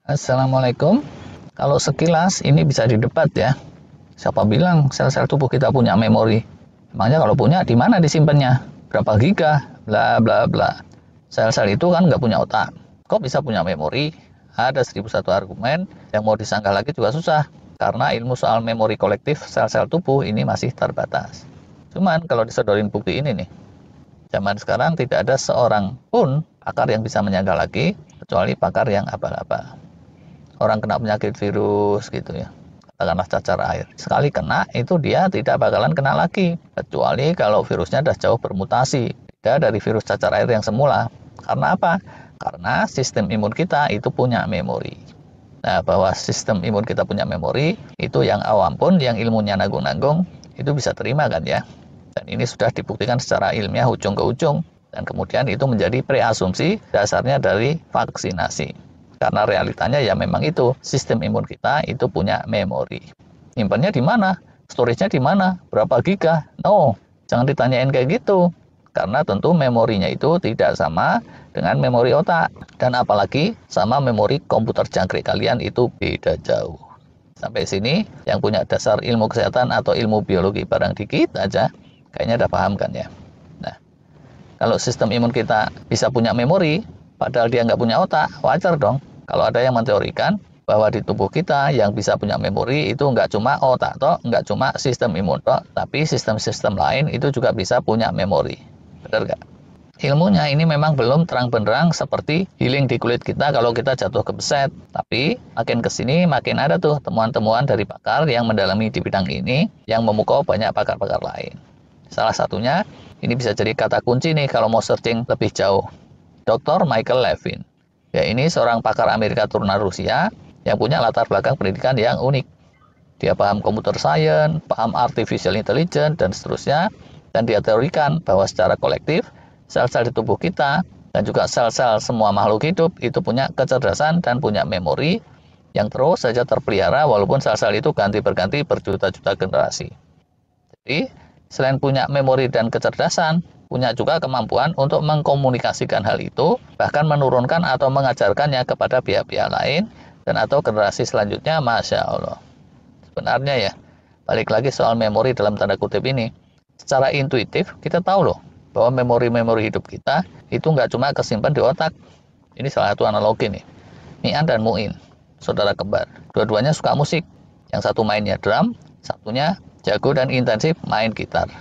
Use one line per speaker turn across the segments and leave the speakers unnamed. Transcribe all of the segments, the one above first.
Assalamualaikum. Kalau sekilas ini bisa didebat ya. Siapa bilang sel-sel tubuh kita punya memori? Emangnya kalau punya, di mana disimpannya? Berapa giga? Bla bla bla. Sel-sel itu kan nggak punya otak. Kok bisa punya memori? Ada 1001 argumen, yang mau disangka lagi juga susah. Karena ilmu soal memori kolektif sel-sel tubuh ini masih terbatas. Cuman kalau disodorin bukti ini nih, zaman sekarang tidak ada seorang pun pakar yang bisa menyangka lagi, kecuali pakar yang abal-abal. Orang kena penyakit virus gitu ya, katakanlah cacar air, sekali kena itu dia tidak bakalan kena lagi, kecuali kalau virusnya sudah jauh bermutasi, beda dari virus cacar air yang semula. Karena apa? Karena sistem imun kita itu punya memori. Nah, bahwa sistem imun kita punya memori, itu yang awam pun, yang ilmunya nanggung-nanggung, itu bisa terima kan ya. Dan ini sudah dibuktikan secara ilmiah ujung ke ujung, dan kemudian itu menjadi preasumsi dasarnya dari vaksinasi. Karena realitanya ya memang itu, sistem imun kita itu punya memori. Nyimpannya di mana? Storage-nya di mana? Berapa giga? No, jangan ditanyain kayak gitu. Karena tentu memorinya itu tidak sama dengan memori otak. Dan apalagi sama memori komputer jangkrik kalian itu beda jauh. Sampai sini, yang punya dasar ilmu kesehatan atau ilmu biologi barang dikit aja, kayaknya udah paham kan ya. Nah, kalau sistem imun kita bisa punya memori, padahal dia nggak punya otak, wajar dong kalau ada yang menteorikan bahwa di tubuh kita yang bisa punya memori itu nggak cuma otak toh, nggak cuma sistem imun toh, tapi sistem-sistem lain itu juga bisa punya memori. Benar nggak? Ilmunya ini memang belum terang benderang seperti healing di kulit kita kalau kita jatuh kebeset. Tapi makin kesini makin ada tuh temuan-temuan dari pakar yang mendalami di bidang ini yang memukau banyak pakar-pakar lain. Salah satunya, ini bisa jadi kata kunci nih kalau mau searching lebih jauh. Dr. Michael Levin. Ya, ini seorang pakar Amerika turunan Rusia yang punya latar belakang pendidikan yang unik. Dia paham computer science, paham artificial intelligence, dan seterusnya. Dan dia teorikan bahwa secara kolektif, sel-sel di tubuh kita dan juga sel-sel semua makhluk hidup itu punya kecerdasan dan punya memori yang terus saja terpelihara walaupun sel-sel itu ganti berganti berjuta-juta generasi. Jadi, selain punya memori dan kecerdasan, punya juga kemampuan untuk mengkomunikasikan hal itu, bahkan menurunkan atau mengajarkannya kepada pihak-pihak lain dan atau generasi selanjutnya. Masya Allah. Sebenarnya ya, balik lagi soal memori dalam tanda kutip ini, secara intuitif kita tahu loh bahwa memori-memori hidup kita itu nggak cuma kesimpan di otak. Ini salah satu analogi nih. Mian dan Muin, saudara kembar. Dua-duanya suka musik. Yang satu mainnya drum, satunya jago dan intensif main gitar.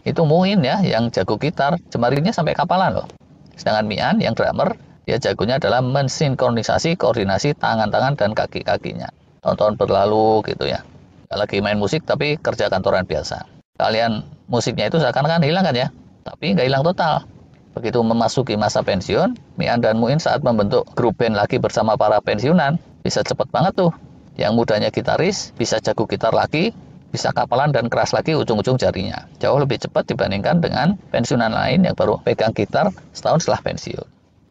Itu Muin ya, yang jago gitar, jemarinya sampai kapalan loh. Sedangkan Mian yang drummer, dia jagonya adalah mensinkronisasi koordinasi tangan-tangan dan kaki-kakinya. Tahun-tahun berlalu gitu ya. Nggak lagi main musik tapi kerja kantoran biasa. Kalian musiknya itu seakan-akan hilang kan ya, tapi nggak hilang total. Begitu memasuki masa pensiun, Mian dan Muin saat membentuk grup band lagi bersama para pensiunan, bisa cepet banget tuh. Yang mudanya gitaris, bisa jago gitar lagi, bisa kapalan dan keras lagi ujung-ujung jarinya. Jauh lebih cepat dibandingkan dengan pensiunan lain yang baru pegang gitar setahun setelah pensiun.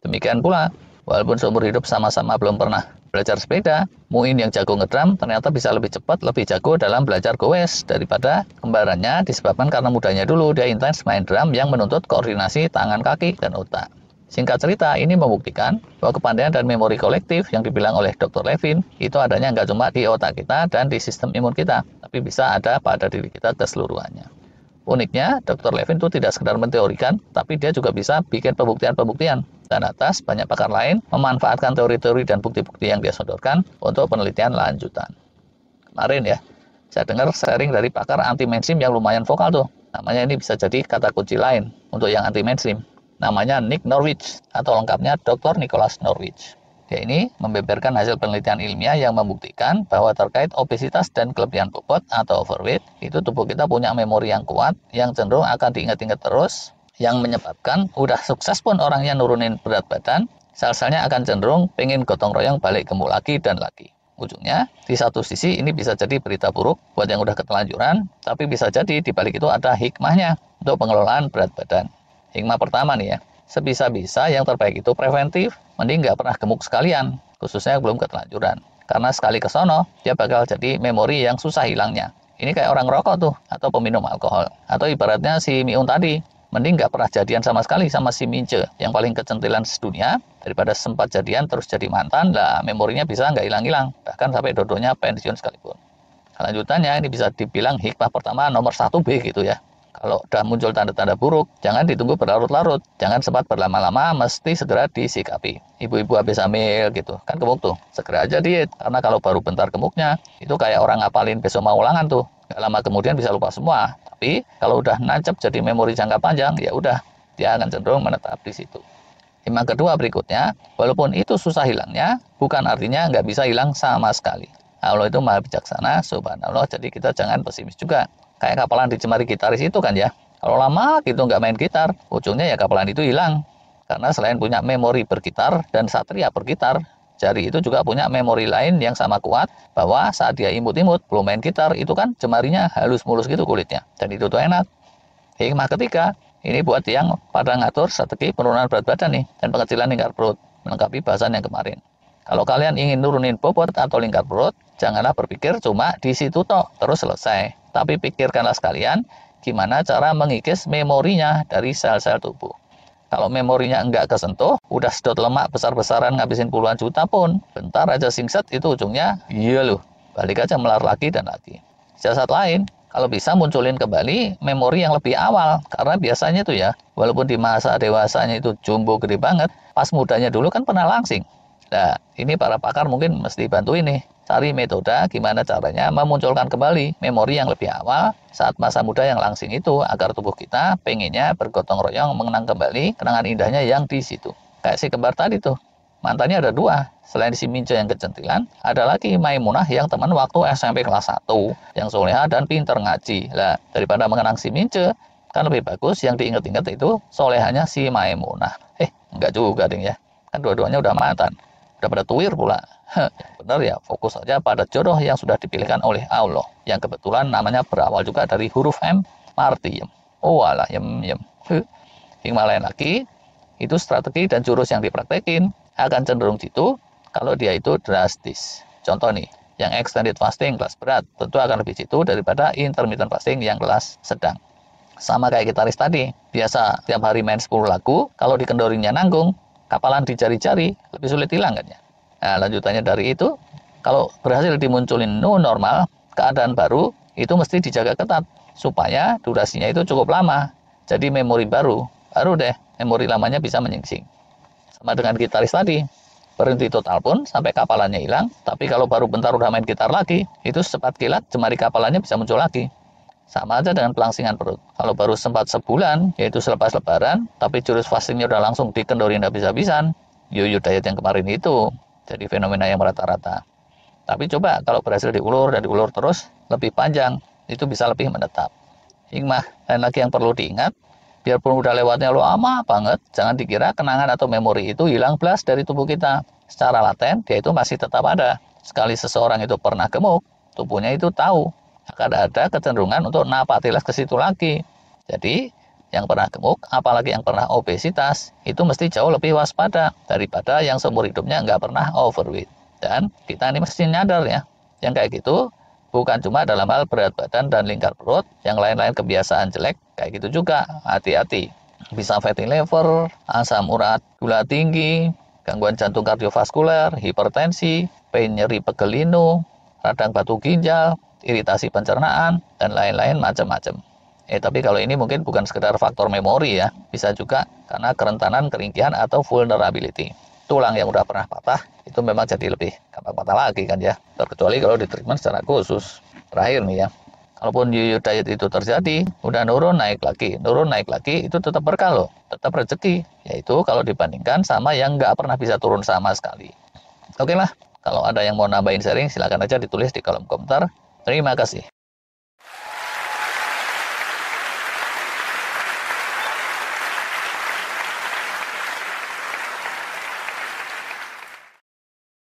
Demikian pula, walaupun seumur hidup sama-sama belum pernah belajar sepeda, Muin yang jago ngedram ternyata bisa lebih cepat, lebih jago dalam belajar goes daripada kembarannya disebabkan karena mudanya dulu dia intens main drum yang menuntut koordinasi tangan, kaki, dan otak. Singkat cerita, ini membuktikan bahwa kepandaian dan memori kolektif yang dibilang oleh Dr. Levin itu adanya nggak cuma di otak kita dan di sistem imun kita, tapi bisa ada pada diri kita keseluruhannya. Uniknya, Dr. Levin itu tidak sekedar menteorikan, tapi dia juga bisa bikin pembuktian-pembuktian. Dan atas, banyak pakar lain memanfaatkan teori-teori dan bukti-bukti yang dia sodorkan untuk penelitian lanjutan. Kemarin ya, saya dengar sharing dari pakar anti-mainstream yang lumayan vokal tuh. Namanya ini bisa jadi kata kunci lain untuk yang anti-mainstream. Namanya Nick Norwich, atau lengkapnya Dr. Nicholas Norwich. Dia ini membeberkan hasil penelitian ilmiah yang membuktikan bahwa terkait obesitas dan kelebihan bobot atau overweight, itu tubuh kita punya memori yang kuat, yang cenderung akan diingat-ingat terus, yang menyebabkan udah sukses pun orangnya nurunin berat badan, sel-selnya akan cenderung pengen gotong royong balik gemuk lagi dan lagi. Ujungnya, di satu sisi ini bisa jadi berita buruk buat yang udah ketelanjuran, tapi bisa jadi di balik itu ada hikmahnya untuk pengelolaan berat badan. Hikmah pertama nih ya, sebisa-bisa yang terbaik itu preventif, mending nggak pernah gemuk sekalian, khususnya belum ketelanjuran. Karena sekali ke sono, dia bakal jadi memori yang susah hilangnya. Ini kayak orang rokok tuh, atau peminum alkohol. Atau ibaratnya si Miun tadi, mending nggak pernah jadian sama sekali sama si Mince yang paling kecentilan sedunia, daripada sempat jadian terus jadi mantan. Lah memorinya bisa nggak hilang-hilang, bahkan sampai dodonya pensiun sekalipun. Lanjutannya ini bisa dibilang hikmah pertama nomor 1B gitu ya. Kalau udah muncul tanda-tanda buruk, jangan ditunggu berlarut-larut, jangan sempat berlama-lama, mesti segera disikapi. Ibu-ibu habis hamil gitu, kan gemuk tuh, segera aja diet. Karena kalau baru bentar gemuknya, itu kayak orang ngapalin besok mau ulangan tuh, gak lama kemudian bisa lupa semua. Tapi kalau udah nancep jadi memori jangka panjang, ya udah, dia akan cenderung menetap di situ. Hikmah kedua berikutnya, walaupun itu susah hilangnya, bukan artinya nggak bisa hilang sama sekali. Allah itu maha bijaksana, subhanallah, jadi kita jangan pesimis juga. Kayak kapalan di jemari gitaris itu kan ya. Kalau lama gitu nggak main gitar, ujungnya ya kapalan itu hilang. Karena selain punya memori bergitar dan satria bergitar, jari itu juga punya memori lain yang sama kuat, bahwa saat dia imut-imut, belum main gitar, itu kan jemarinya halus mulus gitu kulitnya. Dan itu tuh enak. Hikmah ketiga, ini buat yang pada ngatur strategi penurunan berat badan nih, dan pengecilan lingkar perut, melengkapi bahasan yang kemarin. Kalau kalian ingin nurunin bobot atau lingkar perut, janganlah berpikir cuma di situ toh, terus selesai. Tapi pikirkanlah sekalian gimana cara mengikis memorinya dari sel-sel tubuh. Kalau memorinya enggak kesentuh, udah sedot lemak besar-besaran ngabisin puluhan juta pun, bentar aja singset itu ujungnya, iya loh, balik aja melar lagi dan lagi. Siasat lain, kalau bisa munculin kembali memori yang lebih awal, karena biasanya tuh ya, walaupun di masa dewasanya itu jumbo gede banget, pas mudanya dulu kan pernah langsing. Nah, ini para pakar mungkin mesti bantuin nih, cari metode gimana caranya memunculkan kembali memori yang lebih awal saat masa muda yang langsing itu, agar tubuh kita pengennya bergotong royong mengenang kembali kenangan indahnya yang di situ. Kayak si kembar tadi tuh, mantannya ada dua, selain si Mince yang kecentilan, ada lagi Maimunah yang teman waktu SMP kelas 1, yang soleha dan pinter ngaji. Lah, daripada mengenang si Mince, kan lebih bagus yang diinget-inget itu solehanya si Maimunah. Enggak juga ding ya, kan dua-duanya udah mantan. Udah pada tuir pula. Benar ya, fokus saja pada jodoh yang sudah dipilihkan oleh Allah, yang kebetulan namanya berawal juga dari huruf M, Martiem. Oh alah, yem. Hikmah lain lagi, itu strategi dan jurus yang dipraktekin akan cenderung jitu kalau dia itu drastis. Contoh nih, yang extended fasting kelas berat tentu akan lebih jitu daripada intermittent fasting yang kelas sedang. Sama kayak gitaris tadi, biasa tiap hari main 10 lagu, kalau dikendorinya nanggung, kapalan di jari-jari lebih sulit hilang kan ya. Nah, lanjutannya dari itu, kalau berhasil dimunculin new normal, keadaan baru, itu mesti dijaga ketat supaya durasinya itu cukup lama. Jadi memori baru deh memori lamanya bisa menyingsing. Sama dengan gitaris tadi, berhenti total pun sampai kapalannya hilang, tapi kalau baru bentar udah main gitar lagi, itu secepat kilat jemari kapalannya bisa muncul lagi. Sama aja dengan pelangsingan perut. Kalau baru sempat sebulan, yaitu selepas lebaran, tapi jurus fastingnya udah langsung dikendorin habis-habisan, yoyo diet yang kemarin itu jadi fenomena yang rata-rata. Tapi coba kalau berhasil diulur dan diulur terus, lebih panjang, itu bisa lebih menetap. Hikmah lain lagi yang perlu diingat, biarpun udah lewatnya lama banget, jangan dikira kenangan atau memori itu hilang blas dari tubuh kita. Secara laten, dia itu masih tetap ada. Sekali seseorang itu pernah gemuk, tubuhnya itu tahu akan ada kecenderungan untuk napatilas ke situ lagi. Jadi, yang pernah gemuk, apalagi yang pernah obesitas, itu mesti jauh lebih waspada daripada yang seumur hidupnya nggak pernah overweight. Dan kita ini mesti nyadar ya, yang kayak gitu bukan cuma dalam hal berat badan dan lingkar perut, yang lain-lain kebiasaan jelek, kayak gitu juga, hati-hati. Bisa fatty liver, asam urat, gula tinggi, gangguan jantung kardiovaskuler, hipertensi, pain nyeri pegel linu, radang batu ginjal, iritasi pencernaan, dan lain-lain macam-macam. Tapi kalau ini mungkin bukan sekedar faktor memori ya, bisa juga karena kerentanan, keringkihan, atau vulnerability. Tulang yang udah pernah patah, itu memang jadi lebih gampang patah lagi kan ya, terkecuali kalau di treatment secara khusus. Terakhir nih ya, kalaupun yo-yo diet itu terjadi, udah nurun naik lagi, itu tetap berkah loh, tetap rezeki, yaitu kalau dibandingkan sama yang nggak pernah bisa turun sama sekali. Oke lah, kalau ada yang mau nambahin sharing, silakan aja ditulis di kolom komentar. Terima kasih.